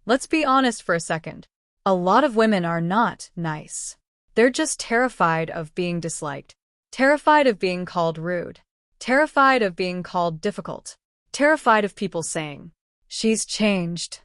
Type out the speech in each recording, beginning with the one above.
Let's be honest for a second. A lot of women are not nice. They're just terrified of being disliked, terrified of being called rude, terrified of being called difficult, terrified of people saying, "She's changed."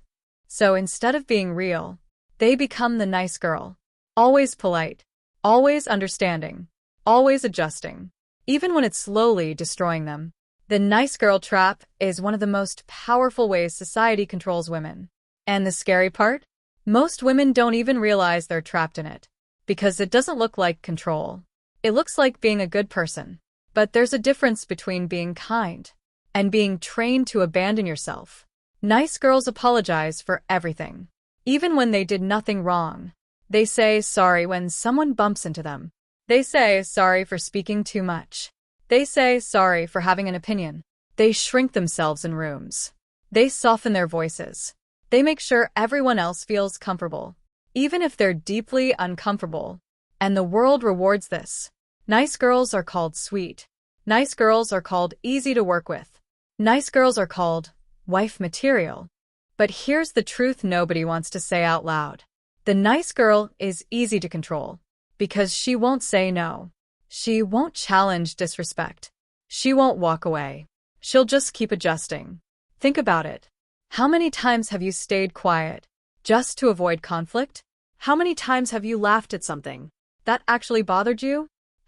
So instead of being real, they become the nice girl. Always polite, always understanding, always adjusting, even when it's slowly destroying them. The nice girl trap is one of the most powerful ways society controls women. And the scary part? Most women don't even realize they're trapped in it, because it doesn't look like control. It looks like being a good person. But there's a difference between being kind and being trained to abandon yourself. Nice girls apologize for everything, even when they did nothing wrong. They say sorry when someone bumps into them. They say sorry for speaking too much. They say sorry for having an opinion. They shrink themselves in rooms. They soften their voices. They make sure everyone else feels comfortable, even if they're deeply uncomfortable. And the world rewards this. Nice girls are called sweet. Nice girls are called easy to work with. Nice girls are called wife material. But here's the truth nobody wants to say out loud. The nice girl is easy to control because she won't say no. She won't challenge disrespect. She won't walk away. She'll just keep adjusting. Think about it. How many times have you stayed quiet just to avoid conflict? How many times have you laughed at something that actually bothered you?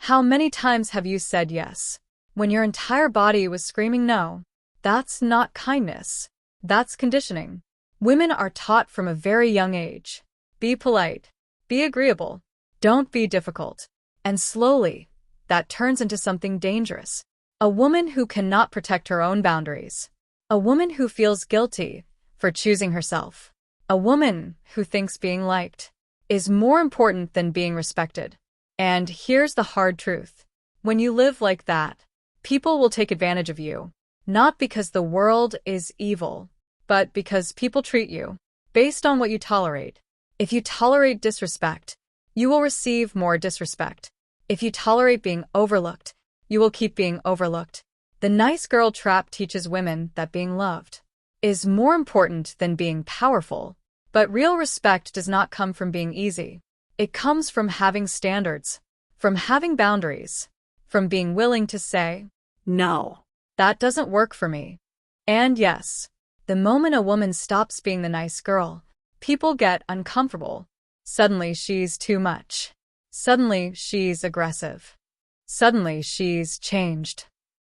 How many times have you said yes when your entire body was screaming no? That's not kindness. That's conditioning. Women are taught from a very young age. Be polite. Be agreeable. Don't be difficult. And slowly, that turns into something dangerous. A woman who cannot protect her own boundaries. A woman who feels guilty for choosing herself. A woman who thinks being liked is more important than being respected. And here's the hard truth. When you live like that, people will take advantage of you. Not because the world is evil, but because people treat you based on what you tolerate. If you tolerate disrespect, you will receive more disrespect. If you tolerate being overlooked, you will keep being overlooked. The nice girl trap teaches women that being loved is more important than being powerful. But real respect does not come from being easy. It comes from having standards, from having boundaries, from being willing to say, "No, that doesn't work for me." And yes, the moment a woman stops being the nice girl, people get uncomfortable. Suddenly she's too much. Suddenly she's aggressive. Suddenly she's changed.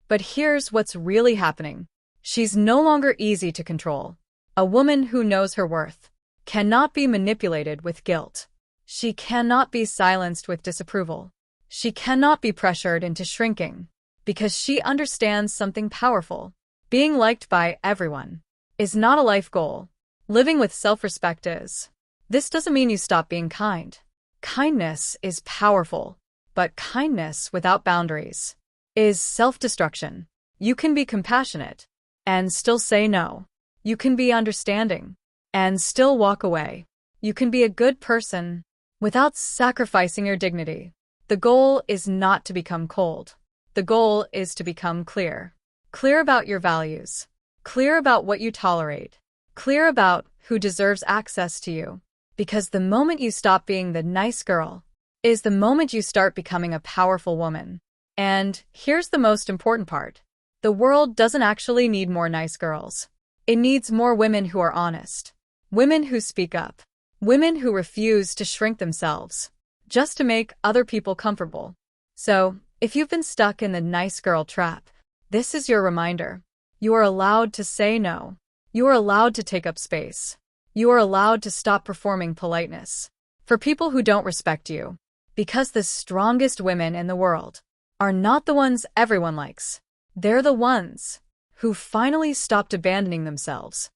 But here's what's really happening. She's no longer easy to control. A woman who knows her worth cannot be manipulated with guilt. She cannot be silenced with disapproval. She cannot be pressured into shrinking because she understands something powerful. Being liked by everyone is not a life goal. Living with self-respect is. This doesn't mean you stop being kind. Kindness is powerful, but kindness without boundaries is self-destruction. You can be compassionate and still say no. You can be understanding and still walk away. You can be a good person without sacrificing your dignity. The goal is not to become cold. The goal is to become clear. Clear about your values. Clear about what you tolerate. Clear about who deserves access to you. Because the moment you stop being the nice girl is the moment you start becoming a powerful woman. And here's the most important part. The world doesn't actually need more nice girls. It needs more women who are honest. Women who speak up. Women who refuse to shrink themselves just to make other people comfortable. So, if you've been stuck in the nice girl trap, this is your reminder. You are allowed to say no. You are allowed to take up space. You are allowed to stop performing politeness for people who don't respect you. Because the strongest women in the world are not the ones everyone likes. They're the ones who finally stopped abandoning themselves.